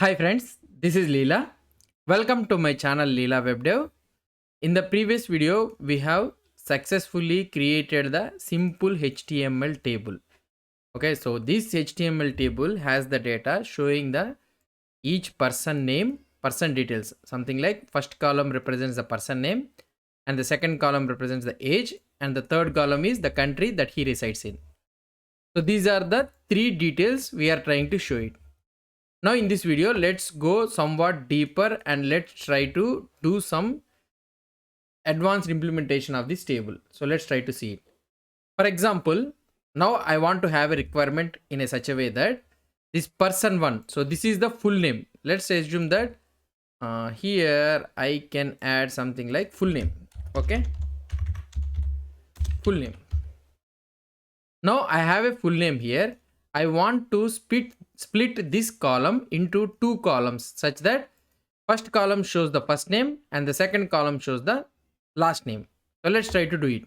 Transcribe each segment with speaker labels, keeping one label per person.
Speaker 1: Hi friends, this is Leela. Welcome to my channel Leela WebDev. In the previous video, we have successfully created the simple HTML table. Okay, so this HTML table has the data showing the each person name, person details. Something like first column represents the person name and the second column represents the age and the third column is the country that he resides in. So these are the three details we are trying to show it. Now in this video, let's go somewhat deeper and let's try to do some advanced implementation of this table. So let's try to see it. For example, now I want to have a requirement in a such a way that this person one, so this is the full name. Let's assume that here I can add something like full name. Okay, full name. Now I have a full name here. I want to split this column into two columns such that first column shows the first name and the second column shows the last name. So let's try to do it.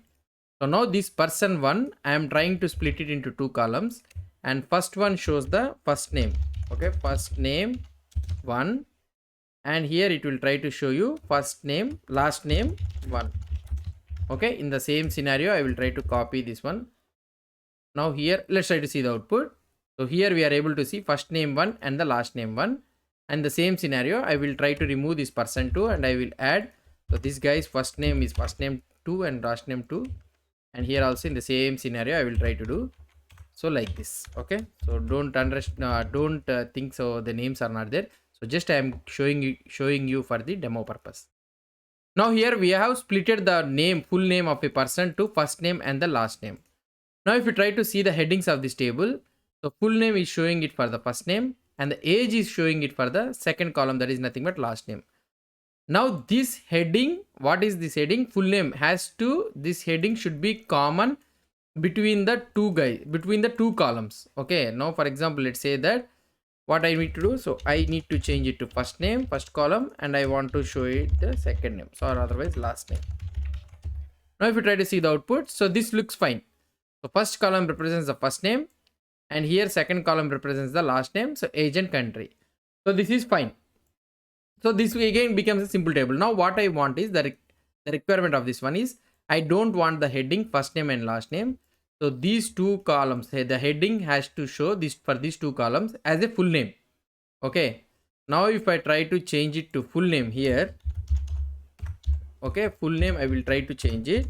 Speaker 1: So now this person one, I am trying to split it into two columns and first one shows the first name. Okay, first name one, and here it will try to show you first name, last name one. Okay, in the same scenario, I will try to copy this one. Now here, let's try to see the output. So here we are able to see first name one and the last name one. And the same scenario, I will try to remove this person 2 and I will add. So this guy's first name is first name 2 and last name 2. And here also in the same scenario, I will try to do. So like this. Okay. So don't think so the names are not there. So just I am showing you for the demo purpose. Now here we have splitted the name, full name of a person to first name and the last name. Now if you try to see the headings of this table, so full name is showing it for the first name and the age is showing it for the second column, that is nothing but last name. Now this heading, what is this heading? Full name this heading should be common between the two columns. Okay, now for example, let's say that what I need to do, so I need to change it to first name, first column, and I want to show it the second name, so or otherwise last name. Now if you try to see the output, so this looks fine. So first column represents the first name and here second column represents the last name, so age and country. So this is fine. So this again becomes a simple table. Now what I want is the requirement of this one is I don't want the heading first name and last name. So these two columns, the heading has to show this for these two columns as a full name. Okay. Now if I try to change it to full name here, okay, full name I will try to change it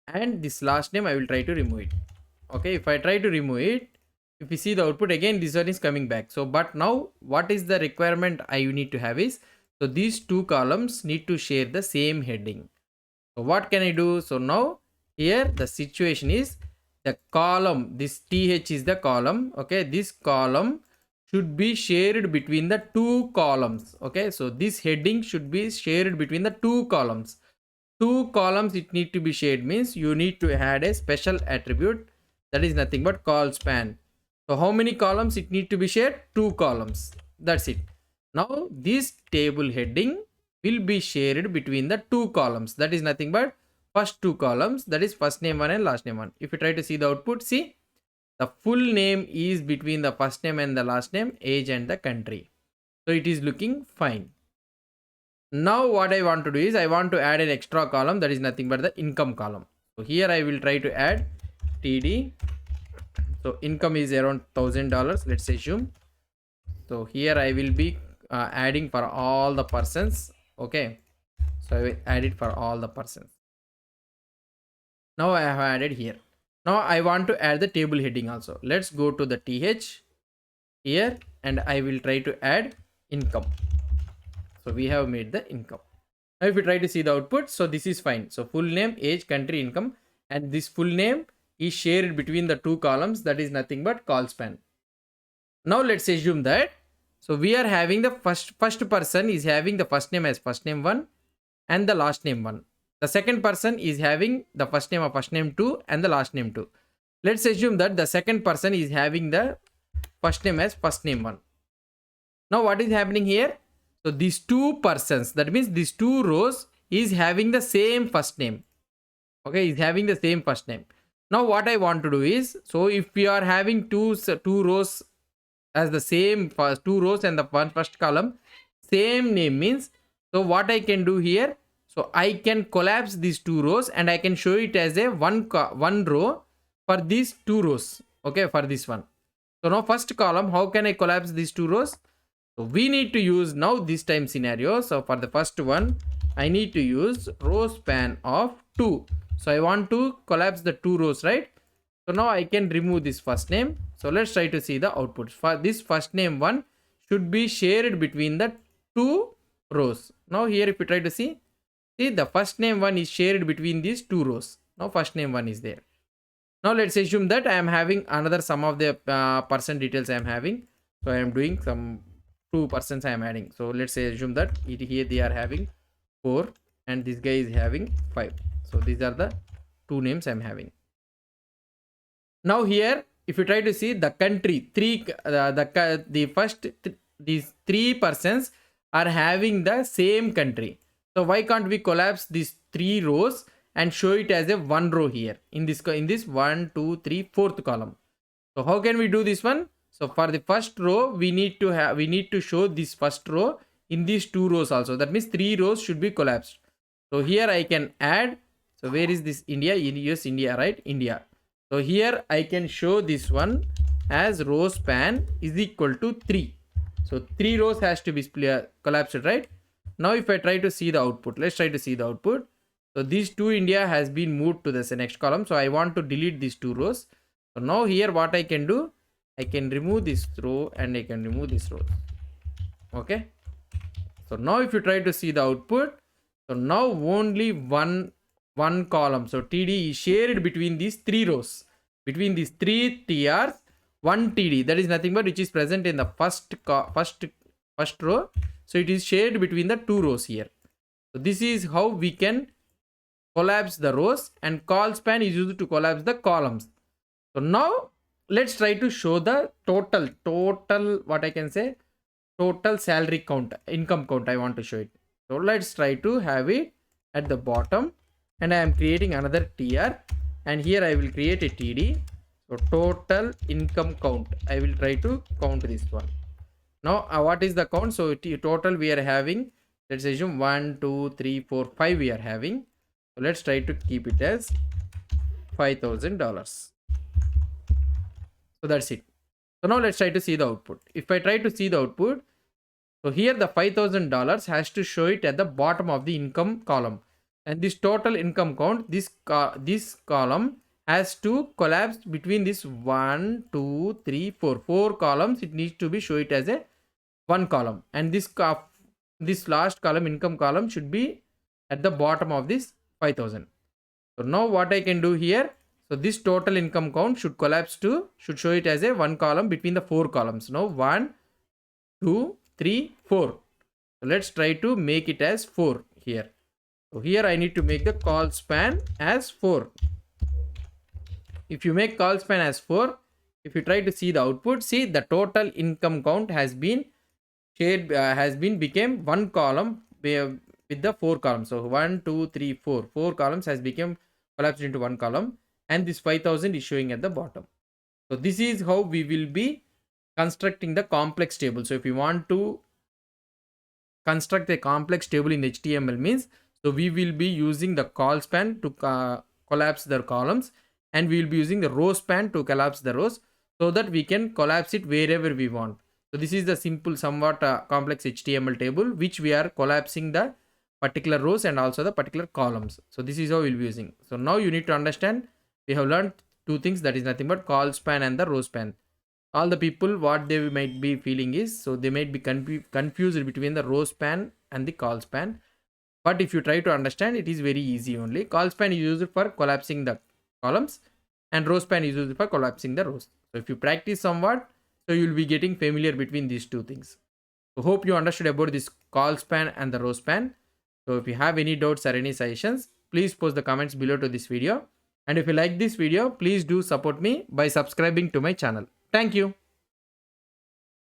Speaker 1: and this last name I will try to remove it. Okay, if I try to remove it, if you see the output again, this one is coming back. So but now what is the requirement I need to have is, so these two columns need to share the same heading. So what can I do? So now here the situation is the column, this th is the column. Okay, this column should be shared between the two columns. Okay, so this heading should be shared between the two columns. Two columns it need to be shared means you need to add a special attribute that is nothing but ColSpan. So how many columns it need to be shared? Two columns. That's it. Now this table heading will be shared between the two columns. That is nothing but first two columns, that is first name one and last name one. If you try to see the output, see the full name is between the first name and the last name, age and the country. So it is looking fine. Now what I want to do is I want to add an extra column that is nothing but the income column. So here I will try to add TD. So income is around $1,000, let's assume. So here I will be adding for all the persons. Okay, so I will add it for all the persons. Now I have added here. Now I want to add the table heading also. Let's go to the th here and I will try to add income. So we have made the income. Now if you try to see the output, so this is fine. So full name, age, country, income, and this full name is shared between the two columns, that is nothing but ColSpan. Now let's assume that, so we are having the first person is having the first name as first name 1 and the last name 1. The second person is having the first name of first name 2 and the last name 2. Let's assume that the second person is having the first name as first name 1. Now what is happening here? So these two persons, that means these two rows is having the same first name. Okay, is having the same first name. Now what I want to do is, so if we are having two rows as the same first two rows and the one first column same name means, so what I can do here, so I can collapse these two rows and I can show it as a one row for these two rows. Okay, for this one. So now first column, how can I collapse these two rows? So we need to use now this time scenario. So for the first one, I need to use row span of 2. So I want to collapse the two rows, right? So now I can remove this first name. So let's try to see the output. For this first name one should be shared between the two rows. Now here if you try to see the first name one is shared between these two rows. Now first name one is there. Now let's assume that I am having another sum of the person details I am having. So I am doing some 2 persons I am adding. So let's say assume that here they are having 4 and this guy is having 5. So these are the two names I am having. Now here if you try to see the country, these 3 persons are having the same country. So why can't we collapse these 3 rows and show it as a one row here in this 1 2 3 fourth column? So how can we do this one? So for the first row we need to show this first row in these two rows also. That means 3 rows should be collapsed. So here I can add, so where is this India? Yes, India, right? India. So here I can show this one as row span is equal to 3. So 3 rows has to be collapsed, right? Now if I try to see the output, let's try to see the output. So these two India has been moved to the next column. So I want to delete these 2 rows. So now here what I can do, I can remove this row and I can remove this row. Okay. So now if you try to see the output, so now only one column. So TD is shared between these 3 rows. Between these 3 TRs, 1 TD. That is nothing but which is present in the first row. So it is shared between the 2 rows here. So this is how we can collapse the rows, and ColSpan is used to collapse the columns. So now let's try to show the total what I can say, total salary count, income count. I want to show it. So let's try to have it at the bottom, and I am creating another TR, and here I will create a TD. So total income count, I will try to count this one. Now what is the count? So total we are having, let's assume 1 2 3 4 5 we are having. So let's try to keep it as $5,000. So that's it. So now let's try to see the output. If I try to see the output, so here the $5,000 has to show it at the bottom of the income column, and this total income count, this column has to collapse between this 1 2 3 4 columns. It needs to be show it as a one column, and this last column, income column, should be at the bottom of this 5,000. So now what I can do here, so this total income count should show it as a one column between the 4 columns. Now 1 2 3 4. So let's try to make it as 4 here. So here I need to make the ColSpan as 4. If you make ColSpan as 4, if you try to see the output, see the total income count has been shared, became one column with the 4 columns. So 1 2 3 4 columns has become collapsed into one column, and this 5,000 is showing at the bottom. So this is how we will be constructing the complex table. So if you want to construct a complex table in HTML means, so we will be using the ColSpan to collapse the columns, and we will be using the RowSpan to collapse the rows, so that we can collapse it wherever we want. So this is the simple, somewhat complex HTML table which we are collapsing the particular rows and also the particular columns. So this is how we'll be using. So now you need to understand, we have learned 2 things, that is nothing but ColSpan and the RowSpan. All the people, what they might be feeling is, so they might be confused between the RowSpan and the ColSpan. But if you try to understand, it is very easy only. ColSpan is used for collapsing the columns, and RowSpan is used for collapsing the rows. So if you practice somewhat, so you will be getting familiar between these 2 things. So hope you understood about this ColSpan and the RowSpan. So if you have any doubts or any suggestions, please post the comments below to this video. And if you like this video, please do support me by subscribing to my channel. Thank you.